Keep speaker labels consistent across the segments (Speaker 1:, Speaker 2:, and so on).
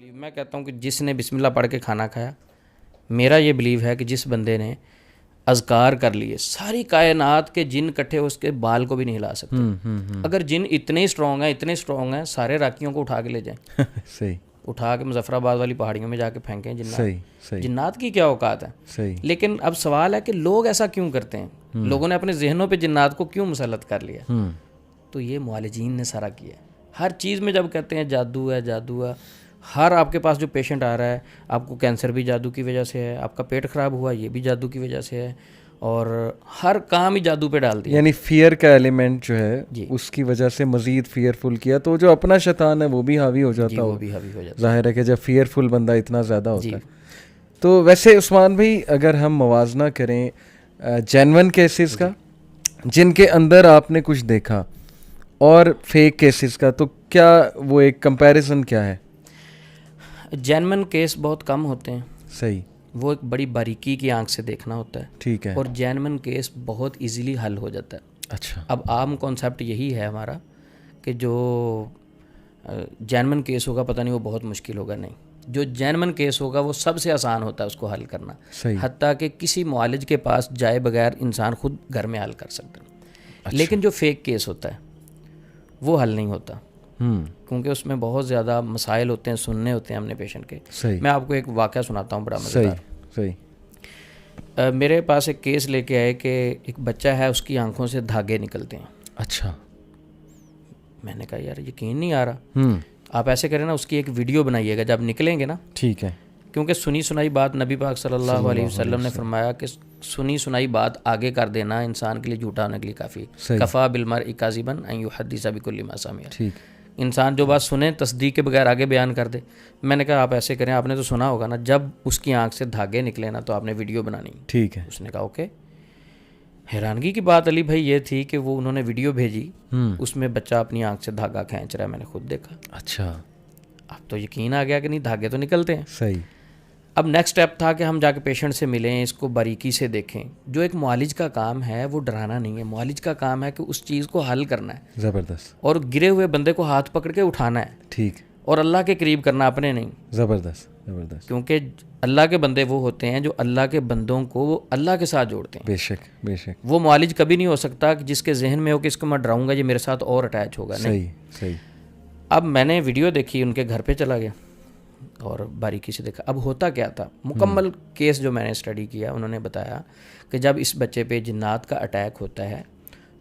Speaker 1: Believe, मैं कहता हूँ कि जिसने बिस्मिल्लाह पढ़ के खाना खाया, मेरा ये बिलीव है कि जिस बंदे ने अज़कार कर लिए, सारी कायनात के जिन इकट्ठे उसके बाल को भी नहीं हिला सकते। अगर जिन इतने स्ट्रॉन्ग हैं, सारे राखियों को उठा के ले जाएं
Speaker 2: सही,
Speaker 1: उठा के मुजफ्फराबाद वाली पहाड़ियों में जाके फेंकें जिन्नात।
Speaker 2: सही, सही,
Speaker 1: जिन्नात की क्या औकात है।
Speaker 2: सही।
Speaker 1: लेकिन अब सवाल है कि लोग ऐसा क्यों करते हैं, लोगों ने अपने जहनों पे जिन्नात को क्यों मुसल्लत कर लिया। तो ये मुआलिजीन ने सारा किया। हर चीज़ में जब कहते हैं जादू है, जादू है, हर आपके पास जो पेशेंट आ रहा है, आपको कैंसर भी जादू की वजह से है, आपका पेट ख़राब हुआ ये भी जादू की वजह से है, और हर काम ही जादू पे डाल दिया।
Speaker 2: यानी फियर का एलिमेंट जो
Speaker 1: जी।
Speaker 2: है उसकी वजह से मज़ीद फियरफुल किया, तो जो अपना शैतान है वो भी हावी हो
Speaker 1: जी,
Speaker 2: जाता
Speaker 1: वो
Speaker 2: हो।
Speaker 1: भी हावी हो जाता
Speaker 2: ज़ाहिर है कि जब फियरफुल बंदा इतना ज़्यादा होता
Speaker 1: जी।
Speaker 2: है। तो वैसे उस्मान भाई, अगर हम मवाजना करें जेन्युइन केसेस का जिनके अंदर आपने कुछ देखा और फेक केसेस का, तो क्या वो एक कंपैरिजन क्या है?
Speaker 1: जेन्युइन केस बहुत कम होते हैं,
Speaker 2: सही,
Speaker 1: वो एक बड़ी बारीकी की आंख से देखना होता है,
Speaker 2: ठीक है।
Speaker 1: और जेन्युइन केस बहुत इजीली हल हो जाता है।
Speaker 2: अच्छा,
Speaker 1: अब आम कॉन्सेप्ट यही है हमारा कि जो जेन्युइन केस होगा पता नहीं वो बहुत मुश्किल होगा, नहीं, जो जेन्युइन केस होगा वो सबसे आसान होता है उसको हल करना।
Speaker 2: सही।
Speaker 1: हत्ता कि किसी मुआलिज के पास जाए बगैर इंसान खुद घर में हल कर सकता है।
Speaker 2: अच्छा।
Speaker 1: लेकिन जो फेक केस होता है वो हल नहीं होता,
Speaker 2: हम्म,
Speaker 1: क्योंकि उसमें बहुत ज़्यादा मसाइल होते हैं, सुनने होते हैं हमने पेशेंट के।
Speaker 2: सही,
Speaker 1: मैं आपको एक वाक़या सुनाता हूँ बड़ा
Speaker 2: सही,
Speaker 1: मज़ेदार।
Speaker 2: सही।
Speaker 1: मेरे पास एक केस लेके आए कि एक बच्चा है, उसकी आंखों से धागे निकलते हैं।
Speaker 2: अच्छा।
Speaker 1: मैंने कहा यार यकीन नहीं आ रहा। आप ऐसे करें ना, उसकी एक वीडियो बनाइएगा जब निकलेंगे ना,
Speaker 2: ठीक है।
Speaker 1: क्योंकि सुनी सुनाई बात नबी पाक सल्लल्लाहु अलैहि वसल्लम ने फरमाया कि सुनी सुनाई बात आगे कर देना इंसान के लिए झूठा होने के लिए काफ़ी। कफ़ा बिलमरइ काज़िबन अन युहद्दिस बिकुल्ली मा समिअ।
Speaker 2: ठीक।
Speaker 1: इंसान जो बात सुने तस्दीक के बगैर आगे बयान कर दे। मैंने कहा आप ऐसे करें, आपने तो सुना होगा ना, जब उसकी आंख से धागे निकले ना तो आपने वीडियो बनानी।
Speaker 2: ठीक है।
Speaker 1: उसने कहा ओके। हैरानगी की बात अली भाई ये थी कि वो उन्होंने वीडियो भेजी, उसमें बच्चा अपनी आंख से धागा खींच रहा है, मैंने खुद देखा।
Speaker 2: अच्छा।
Speaker 1: अब तो यकीन आ गया कि नहीं, धागे तो निकलते हैं।
Speaker 2: सही।
Speaker 1: अब नेक्स्ट स्टेप था कि हम जाके पेशेंट से मिलें, इसको बारीकी से देखें। जो एक मुआलिज का काम है वो डराना नहीं है, मुआलिज का काम है कि उस चीज़ को हल करना है,
Speaker 2: ज़बरदस्त,
Speaker 1: और गिरे हुए बंदे को हाथ पकड़ के उठाना है।
Speaker 2: ठीक।
Speaker 1: और अल्लाह के करीब करना, अपने नहीं।
Speaker 2: ज़बरदस्त, ज़बरदस्त।
Speaker 1: क्योंकि अल्लाह के बंदे वो होते हैं जो अल्लाह के बंदों को वो अल्लाह के साथ जोड़ते हैं।
Speaker 2: बेशक, बेशक।
Speaker 1: वो मुआलिज कभी नहीं हो सकता कि जिसके जहन में हो कि इसको मैं डराऊंगा ये मेरे साथ और अटैच होगा, नहीं।
Speaker 2: सही, सही।
Speaker 1: अब मैंने वीडियो देखी, उनके घर पे चला गया और बारीकी से देखा। अब होता क्या था, मुकम्मल केस जो मैंने स्टडी किया, उन्होंने बताया कि जब इस बच्चे पे जिन्नात का अटैक होता है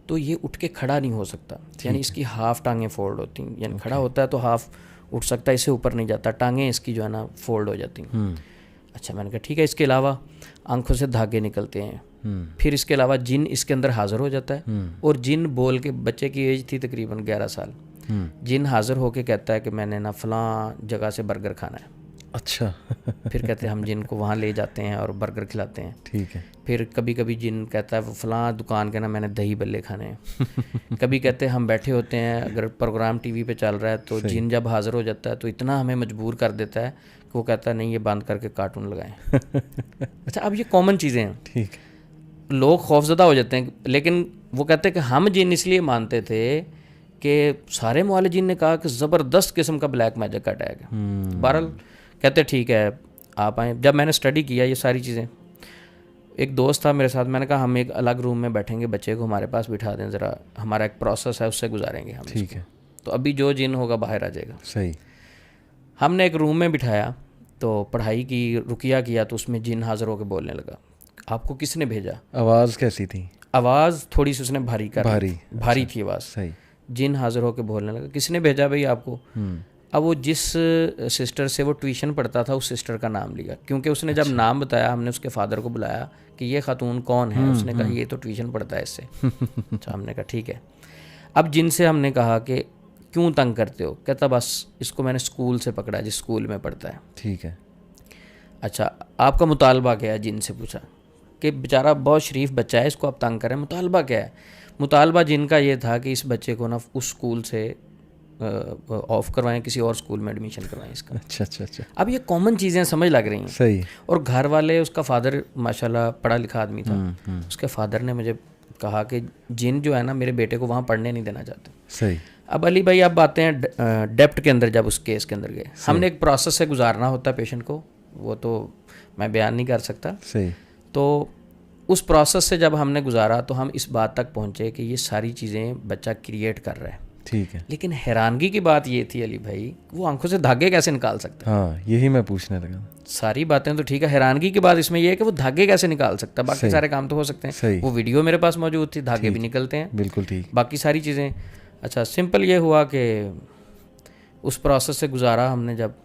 Speaker 1: तो ये उठ के खड़ा नहीं हो सकता, यानी इसकी हाफ टांगें फोल्ड होती हैं, यानी खड़ा होता है तो हाफ उठ सकता है, इससे ऊपर नहीं जाता, टांगें इसकी जो है ना फोल्ड हो जाती हैं। अच्छा, मैंने कहा ठीक है। इसके अलावा आंखों से धागे निकलते हैं, फिर इसके अलावा जिन इसके अंदर हाज़िर हो जाता है, और जिन बोल के, बच्चे की एज थी तकरीबन 11 साल, जिन हाज़िर होके कहता है कि मैंने ना फ़लाँ जगह से बर्गर खाना है।
Speaker 2: अच्छा।
Speaker 1: फिर कहते हैं हम जिन को वहाँ ले जाते हैं और बर्गर खिलाते हैं।
Speaker 2: ठीक है।
Speaker 1: फिर कभी कभी जिन कहता है फ़लाँ दुकान के ना मैंने दही बल्ले खाने हैं। कभी कहते हैं हम बैठे होते हैं, अगर प्रोग्राम टीवी पे चल रहा है तो जिन जब हाज़िर हो जाता है तो इतना हमें मजबूर कर देता है कि वो कहता है नहीं ये बंद करके कार्टून लगाएं। अच्छा, अब ये कॉमन चीज़ें हैं,
Speaker 2: ठीक।
Speaker 1: लोग खौफजदा हो जाते हैं। लेकिन वो कहते हैं कि हम जिन इसलिए मानते थे कि सारे मुआलिजीन ने कहा कि ज़बरदस्त किस्म का ब्लैक मैजिक का अटैक है। बहरहाल कहते ठीक है आप आएँ। जब मैंने स्टडी किया ये सारी चीज़ें, एक दोस्त था मेरे साथ, मैंने कहा हम एक अलग रूम में बैठेंगे, बच्चे को हमारे पास बिठा दें, ज़रा हमारा एक प्रोसेस है उससे गुजारेंगे हम।
Speaker 2: ठीक है।
Speaker 1: तो अभी जो जिन होगा बाहर आ जाएगा।
Speaker 2: सही।
Speaker 1: हमने एक रूम में बिठाया तो पढ़ाई की, रुकिया किया, तो उसमें जिन हाज़िर होकर बोलने लगा। आपको किसने भेजा?
Speaker 2: आवाज़ कैसी थी?
Speaker 1: आवाज़ थोड़ी सी उसने भारी कर, भारी थी आवाज़।
Speaker 2: सही।
Speaker 1: जिन हाज़िर होकर बोलने लगा, किसने भेजा भाई आपको? अब वो जिस सिस्टर से वो ट्यूशन पढ़ता था उस सिस्टर का नाम लिया, क्योंकि उसने जब नाम बताया हमने उसके फादर को बुलाया कि ये खातून कौन है। उसने कहा ये तो ट्यूशन पढ़ता है इससे। अच्छा, हमने कहा ठीक है। अब जिनसे हमने कहा कि क्यों तंग करते हो, कहता बस इसको मैंने स्कूल से पकड़ा, जिस स्कूल में पढ़ता है।
Speaker 2: ठीक है।
Speaker 1: अच्छा, आपका मुतालबा क्या है? जिन से पूछा कि बेचारा बहुत शरीफ बच्चा है, इसको आप तंग करें, मुतालबा क्या है? मुतालबा जिनका ये था कि इस बच्चे को ना उस स्कूल से ऑफ करवाएं, किसी और स्कूल में एडमिशन करवाएं इसका।
Speaker 2: अच्छा, अच्छा, अच्छा।
Speaker 1: अब ये कॉमन चीज़ें समझ लग रही हैं।
Speaker 2: सही।
Speaker 1: और घर वाले, उसका फादर माशाल्लाह पढ़ा लिखा आदमी था, उसके फादर ने मुझे कहा कि जिन जो है ना मेरे बेटे को वहाँ पढ़ने नहीं देना चाहते।
Speaker 2: सही।
Speaker 1: अब अली भाई आप आते हैं डेप्थ के अंदर, जब उस केस के अंदर गए, हमने एक प्रोसेस से गुजारना होता है पेशेंट को, वो तो मैं बयान नहीं कर सकता।
Speaker 2: सही।
Speaker 1: तो उस प्रोसेस से जब हमने गुजारा तो हम इस बात तक पहुँचे कि ये सारी चीज़ें बच्चा क्रिएट कर रहा है।
Speaker 2: ठीक है।
Speaker 1: लेकिन हैरानगी की बात ये थी अली भाई, वो आंखों से धागे कैसे निकाल सकता है?
Speaker 2: हाँ, यही मैं पूछने लगा।
Speaker 1: सारी बातें तो ठीक है, हैरानगी की बात इसमें ये है कि वो धागे कैसे निकाल सकता है। बाकी सारे काम तो हो सकते हैं।
Speaker 2: सही।
Speaker 1: वो वीडियो मेरे पास मौजूद थी, धागे भी निकलते हैं,
Speaker 2: बिल्कुल ठीक।
Speaker 1: बाकी सारी चीज़ें। अच्छा, सिंपल ये हुआ कि उस प्रोसेस से गुजारा हमने, जब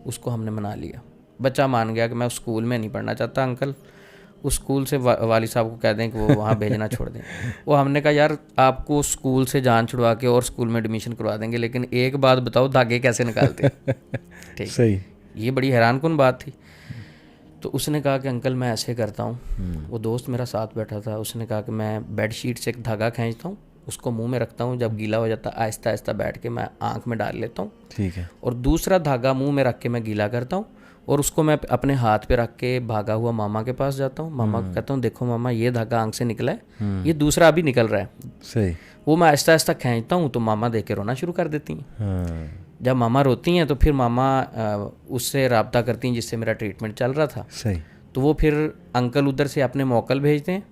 Speaker 1: उसको हमने मना लिया, बच्चा मान गया कि मैं उस स्कूल में नहीं पढ़ना चाहता अंकल, उस स्कूल से वाली साहब को कह दें कि वो वहाँ भेजना छोड़ दें। वो हमने कहा यार आपको स्कूल से जान छुड़वा के और स्कूल में एडमिशन करवा देंगे, लेकिन एक बात बताओ, धागे कैसे निकालते? ठीक,
Speaker 2: सही।
Speaker 1: ये बड़ी हैरानकुन बात थी। तो उसने कहा कि अंकल मैं ऐसे करता हूँ। वो दोस्त मेरा साथ बैठा था, उसने कहा कि मैं बेड शीट से एक धागा खींचता हूँ, उसको मुंह में रखता हूँ, जब गीला हो जाता है आहिस्ता आहिस्ता बैठ के मैं आँख में डाल लेता हूँ।
Speaker 2: ठीक है।
Speaker 1: और दूसरा धागा मुंह में रख के मैं गीला करता हूँ, और उसको मैं अपने हाथ पे रख के भागा हुआ मामा के पास जाता हूँ। मामा को कहता हूँ देखो मामा ये धागा आँख से निकला है, ये दूसरा अभी निकल रहा है।
Speaker 2: सही।
Speaker 1: वो मैं आहिस्ता आहिस्ता खींचता हूँ तो मामा देख के रोना शुरू कर देती हैं।
Speaker 2: हाँ।
Speaker 1: जब मामा रोती हैं तो फिर मामा उससे रब्ता करती हैं जिससे मेरा ट्रीटमेंट चल रहा था।
Speaker 2: सही।
Speaker 1: तो वो फिर अंकल उधर से अपने मोकल भेजते हैं,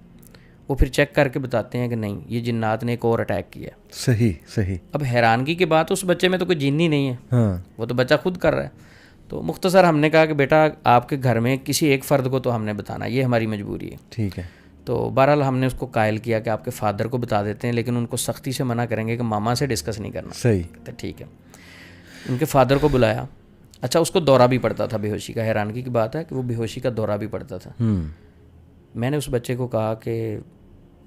Speaker 1: वो फिर चेक करके बताते हैं कि नहीं ये जिन्नात ने एक और अटैक किया।
Speaker 2: सही। सही।
Speaker 1: अब हैरानगी की बात, उस बच्चे में तो कोई जिन्नी नहीं है।
Speaker 2: हाँ।
Speaker 1: वो तो बच्चा खुद कर रहा है। तो मुख्तसर हमने कहा कि बेटा आपके घर में किसी एक फ़र्द को तो हमने बताना, ये हमारी मजबूरी है।
Speaker 2: ठीक है।
Speaker 1: तो बहरहाल हमने उसको कायल किया कि आपके फादर को बता देते हैं, लेकिन उनको सख्ती से मना करेंगे कि मामा से डिस्कस नहीं करना।
Speaker 2: सही।
Speaker 1: तो ठीक है, उनके फादर को बुलाया। अच्छा, उसको दौरा भी पड़ता था बेहोशी का। हैरानगी की बात है कि वो बेहोशी का दौरा भी पड़ता था। मैंने उस बच्चे को कहा कि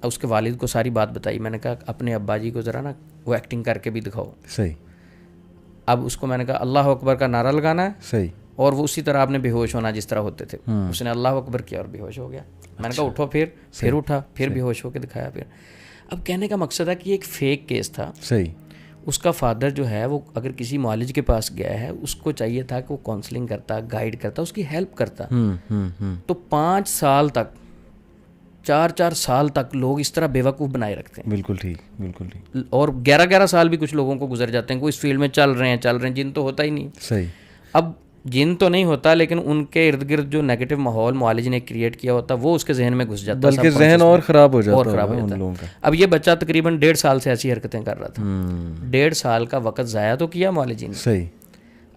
Speaker 1: उसके वालिद को सारी बात बताई। मैंने कहा अपने अब्बा जी को ज़रा ना वो एक्टिंग करके भी दिखाओ।
Speaker 2: सही।
Speaker 1: अब उसको मैंने कहा अल्लाह अकबर का नारा लगाना है।
Speaker 2: सही।
Speaker 1: और वो उसी तरह आपने बेहोश होना जिस तरह होते थे। उसने अल्लाह अकबर किया और बेहोश हो गया। मैंने कहा उठो, फिर उठा, फिर बेहोश होकर दिखाया। फिर अब कहने का मकसद है कि एक फ़ेक केस था।
Speaker 2: सही।
Speaker 1: उसका फादर जो है वो अगर किसी मुआलिज के पास गया है, उसको चाहिए था कि वो काउंसलिंग करता, गाइड करता, उसकी हेल्प करता। तो 5 साल तक, 4-4 साल तक लोग इस तरह बेवकूफ़ बनाए रखते हैं।
Speaker 2: बिल्कुल ठीक, बिल्कुल ठीक।
Speaker 1: और 11-11 साल भी कुछ लोगों को गुजर जाते हैं। कोई इस फील्ड में चल रहे हैं, जिन तो होता ही नहीं।
Speaker 2: सही।
Speaker 1: अब जिन तो नहीं होता, लेकिन उनके इर्द गिर्द जो नेगेटिव माहौल मुआलिज ने क्रिएट किया होता वो उसके जहन में घुस जाता,
Speaker 2: बल्कि जहन और ख़राब हो जाता
Speaker 1: है
Speaker 2: उन लोगों का।
Speaker 1: अब ये बच्चा तकरीबन 1.5 साल से ऐसी हरकतें कर रहा था। 1.5 साल का वक्त ज़ाया तो किया मुआलिजी ने।
Speaker 2: सही।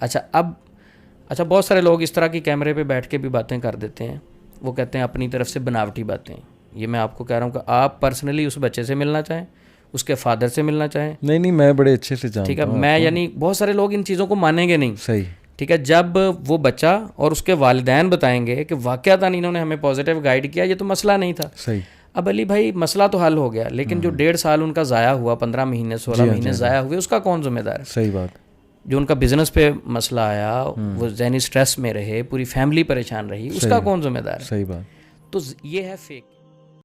Speaker 1: अच्छा, बहुत सारे लोग इस तरह की कैमरे पे बैठ के भी बातें कर देते हैं। वो कहते हैं अपनी तरफ से बनावटी बातें। ये मैं आपको कह रहा हूँ कि आप पर्सनली उस बच्चे से मिलना चाहें, उसके फादर से मिलना चाहें।
Speaker 2: नहीं, मैं बड़े अच्छे से जानता हूँ।
Speaker 1: ठीक है, मैं यानी बहुत सारे लोग इन चीज़ों को मानेंगे नहीं।
Speaker 2: सही।
Speaker 1: ठीक है, जब वो बच्चा और उसके वालिदैन बताएंगे कि वाक़यातन इन्होंने हमें पॉजिटिव गाइड किया, ये तो मसला नहीं था।
Speaker 2: सही।
Speaker 1: अब अली भाई मसला तो हल हो गया, लेकिन जो 1.5 साल उनका ज़ाया हुआ, 15 महीने 16 महीने ज़ाया हुए, उसका कौन जिम्मेदार है?
Speaker 2: सही बात।
Speaker 1: जो उनका बिजनेस पे मसला आया, वो ज़हनी स्ट्रेस में रहे, पूरी फैमिली परेशान रही, उसका कौन जिम्मेदार है?
Speaker 2: सही बात।
Speaker 1: तो ये है फेक।